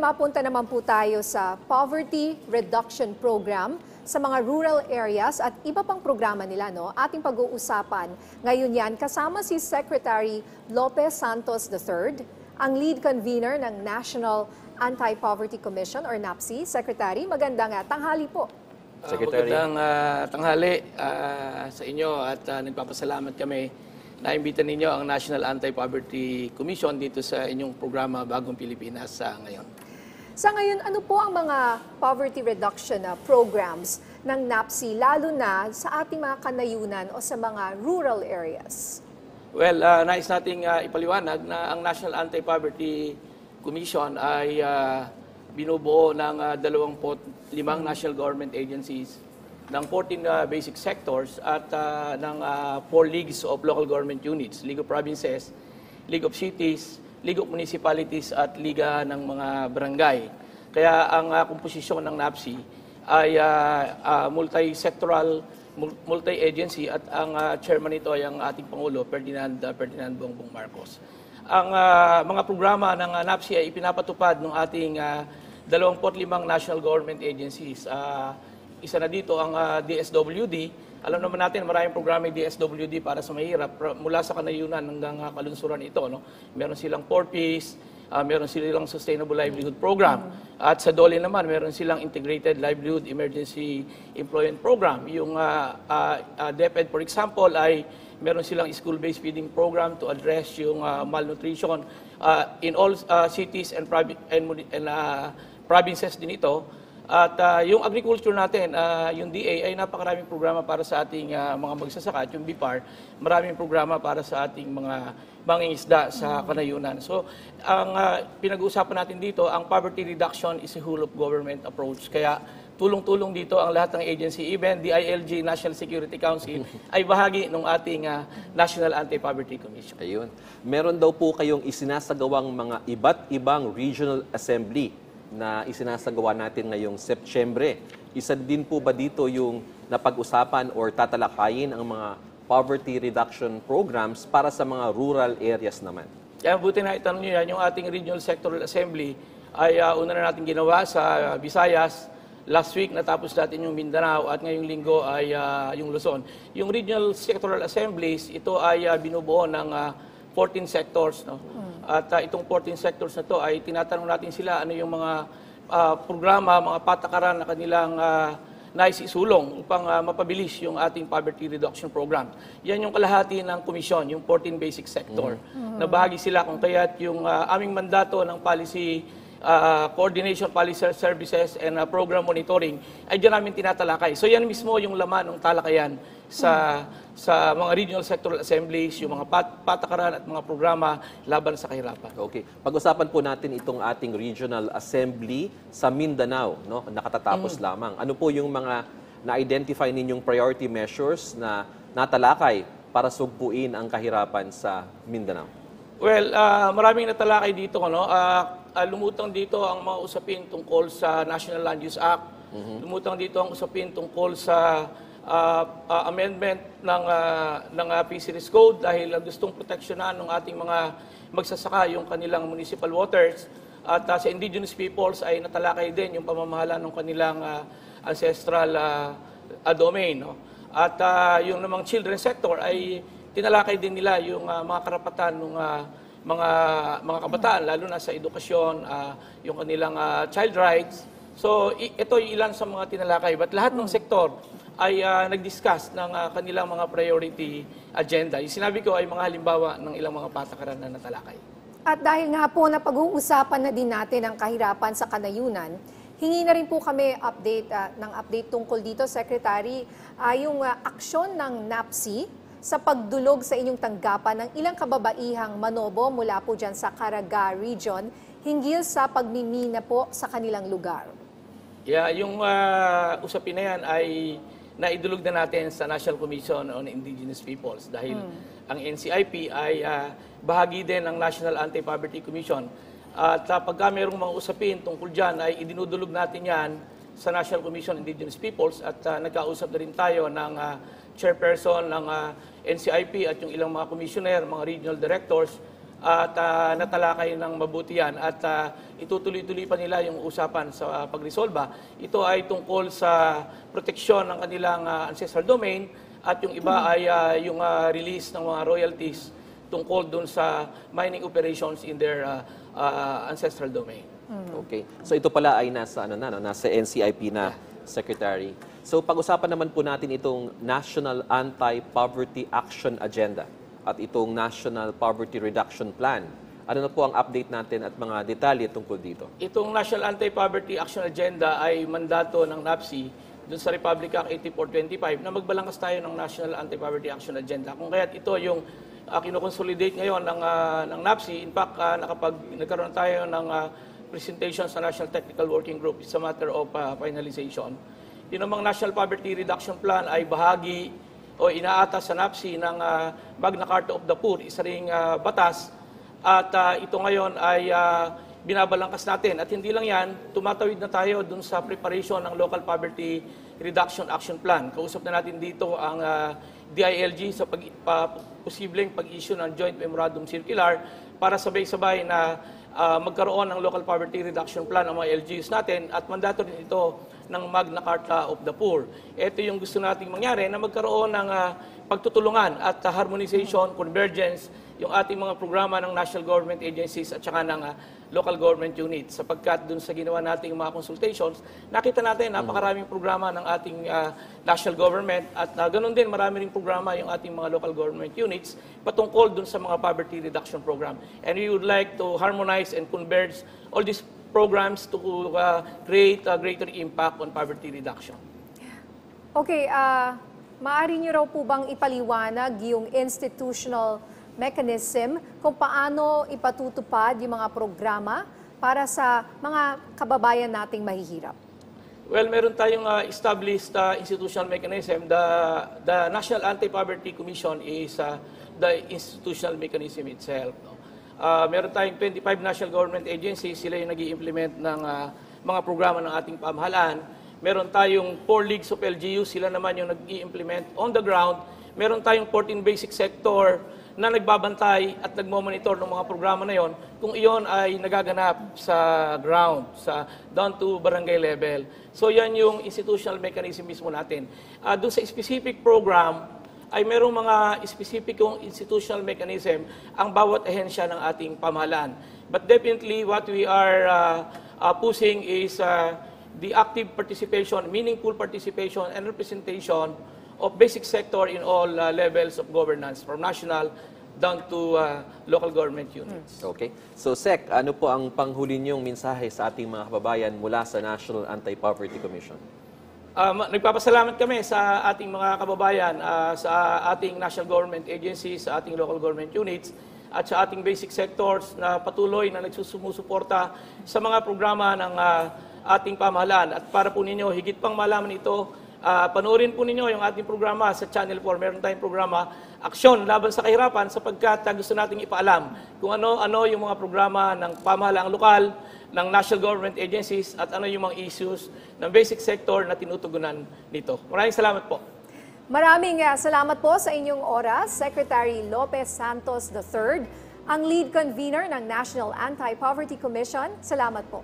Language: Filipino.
Mapunta naman po tayo sa Poverty Reduction Program sa mga rural areas at iba pang programa nila, no? Ating pag-uusapan ngayon yan kasama si Secretary Lopez Santos III, ang lead convener ng National Anti-Poverty Commission or NAPC. Secretary, magandang tanghali po. Secretary. Magandang tanghali sa inyo at nagpapasalamat kami na imbita ninyo ang National Anti-Poverty Commission dito sa inyong programa Bagong Pilipinas ngayon. Sa ngayon, ano po ang mga poverty reduction programs ng NAPC, lalo na sa ating mga kanayunan o sa mga rural areas? Well, nais nating ipaliwanag na ang National Anti-Poverty Commission ay binubuo ng 25 national government agencies, ng 14 basic sectors at ng 4 leagues of local government units, League of Provinces, League of Cities, League of Municipalities at Liga ng mga Barangay. Kaya ang komposisyon ng NAPC ay multi-sectoral, multi-agency at ang chairman nito ay ang ating Pangulo, Ferdinand Bongbong Marcos. Ang mga programa ng NAPC ay ipinapatupad ng ating 25 national government agencies. Isa na dito ang DSWD. Alam naman natin, maraming programa yung DSWD para sa mahirap, mula sa kanayunan hanggang kalunsuran ito. No? Meron silang 4Ps, meron silang Sustainable Livelihood Program. At sa DOLE naman, meron silang Integrated Livelihood Emergency Employment Program. Yung DepEd, for example, ay meron silang school-based feeding program to address yung malnutrition in all cities and provinces din ito. At yung agriculture natin, yung DA ay napakaraming programa para sa ating mga magsasaka. At yung BIPAR, maraming programa para sa ating mga mangingisda sa kanayunan. So, ang pinag-uusapan natin dito, ang poverty reduction is a whole of government approach. Kaya tulong-tulong dito ang lahat ng agency, even DILG, National Security Council, ay bahagi ng ating National Anti-Poverty Commission. Ayun. Meron daw po kayong isinasagawang mga iba't ibang regional assembly na isinasagawa natin ngayong Setyembre. Isa din po ba dito yung napag-usapan or tatalakayin ang mga poverty reduction programs para sa mga rural areas naman? Kaya buti na itanong nyo yan, yung ating Regional Sectoral Assembly ay una na natin ginawa sa Visayas. Last week natapos natin yung Mindanao at ngayong linggo ay yung Luzon. Yung Regional Sectoral Assemblies, ito ay binubuo ng 14 sectors. No? At itong 14 sectors na to ay tinatanong natin sila ano yung mga programa, mga patakaran na kanilang nais isulong upang mapabilis yung ating poverty reduction program. Yan yung kalahati ng komisyon, yung 14 basic sector. Na bahagi sila kung kaya't yung aming mandato ng policy coordination, policy services, and program monitoring ay dyan namin tinatalakay. So yan mismo yung laman ng talakayan sa mga regional sectoral assemblies, yung mga patakaran at mga programa laban sa kahirapan. Okay. Pag-usapan po natin itong ating regional assembly sa Mindanao, no? Nakatatapos lamang. Ano po yung mga na-identify ninyong priority measures na natalakay para sugpuin ang kahirapan sa Mindanao? Well, maraming natalakay dito, no? Lumutang dito ang mga usapin tungkol sa National Land Use Act. Lumutang dito ang usapin tungkol sa amendment ng Fisheries Code dahil gustong proteksyonan ng ating mga magsasaka yung kanilang municipal waters. At sa indigenous peoples ay natalakay din yung pamamahala ng kanilang ancestral domain. No? At yung namang children sector ay tinalakay din nila yung mga karapatan ng mga kabataan, lalo na sa edukasyon, yung kanilang child rights. So, ito yung ilan sa mga tinalakay. But lahat ng sektor ay nag-discuss ng kanilang mga priority agenda. Yung sinabi ko ay mga halimbawa ng ilang mga patakaran na natalakay. At dahil nga po na pag-uusapan na din natin ang kahirapan sa kanayunan, hingi na rin po kami update tungkol dito, Secretary, yung aksyon ng NAPC sa pagdulog sa inyong tanggapan ng ilang kababaihang manobo mula po dyan sa Caraga Region hinggil sa pagmimina po sa kanilang lugar. Yeah, yung usapin na yan ay naidulog na natin sa National Commission on Indigenous Peoples dahil ang NCIP ay bahagi din ng National Anti-Poverty Commission. At pagka mayroong mga usapin tungkol dyan ay idinudulog natin yan sa National Commission on Indigenous Peoples at nagkausap na rin tayo ng chairperson ng NCIP at yung ilang mga commissioner, mga regional directors at natalakay ng mabuti yan at itutuloy-tuloy pa nila yung usapan sa pagresolba. Ito ay tungkol sa proteksyon ng kanilang ancestral domain at yung iba ay yung release ng mga royalties tungkol dun sa mining operations in their ancestral domain. Okay. So ito pala ay nasa nasa NCIP na, Secretary. So pag-usapan naman po natin itong National Anti-Poverty Action Agenda at itong National Poverty Reduction Plan. Ano na po ang update natin at mga detalye tungkol dito? Itong National Anti-Poverty Action Agenda ay mandato ng NAPSI dun sa Republic Act 8425 na magbalangkas tayo ng National Anti-Poverty Action Agenda. Kung kaya't ito yung kinoconsolidate ngayon ng NAPSI. In fact, nagkaroon tayo ng presentation sa National Technical Working Group. It's a matter of finalization. Yung namang National Poverty Reduction Plan ay bahagi o inaatas sa NAPSI ng Magna Carta of the Poor, isa ring batas. At ito ngayon ay binabalangkas natin. At hindi lang yan, tumatawid na tayo dun sa preparation ng Local Poverty Reduction Action Plan. Kausap na natin dito ang DILG sa posibleng pag-issue ng Joint Memorandum Circular para sabay-sabay na magkaroon ng Local Poverty Reduction Plan ng mga LGUs natin at mandato rin ito ng Magna Carta of the Poor. Ito yung gusto nating mangyari na magkaroon ng pagtutulungan at harmonization, convergence, yung ating mga programa ng national government agencies at saka ng local government units. Sapagkat dun sa ginawa nating mga consultations, nakita natin napakaraming programa ng ating national government at ganun din marami ring programa yung ating mga local government units patungkol dun sa mga poverty reduction program. And we would like to harmonize and converge all these programs to create a greater impact on poverty reduction. Okay, maaari niyo raw po bang ipaliwanag yung institutional mechanism kung paano ipatutupad yung mga programa para sa mga kababayan nating mahihirap? Well, meron tayong established institutional mechanism. The National Anti-Poverty Commission is the institutional mechanism itself. No? Meron tayong 25 national government agencies, sila yung nag-i-implement ng mga programa ng ating pamahalaan. Meron tayong 4 leagues of LGU, sila naman yung nag-i-implement on the ground. Meron tayong 14 basic sector na nagbabantay at nagmo-monitor ng mga programa na yon kung iyon ay nagaganap sa ground, sa down to barangay level. So yan yung institutional mechanism mismo natin. Doon sa specific program, ay merong mga specific yung institutional mechanism ang bawat ahensya ng ating pamahalaan. But definitely what we are pushing is the active participation, meaningful participation and representation of basic sector in all levels of governance, from national down to local government units. Okay. So Sec, ano po ang panghuli niyong mensahe sa ating mga kababayan mula sa National Anti-Poverty Commission? Nagpapasalamat kami sa ating mga kababayan, sa ating national government agencies, sa ating local government units, at sa ating basic sectors na patuloy na nagsusumusuporta sa mga programa ng ating pamahalaan. At para po ninyo, higit pang malaman ito, panoorin po ninyo yung ating programa sa Channel 4. Meron tayong programa, Aksyon Laban sa Kahirapan, sapagkat gusto nating ipaalam kung ano yung mga programa ng pamahalaang lokal, ng national government agencies, at ano yung mga issues ng basic sector na tinutugunan nito. Maraming salamat po. Maraming salamat po sa inyong oras, Secretary Lopez Santos III, ang lead convener ng National Anti-Poverty Commission. Salamat po.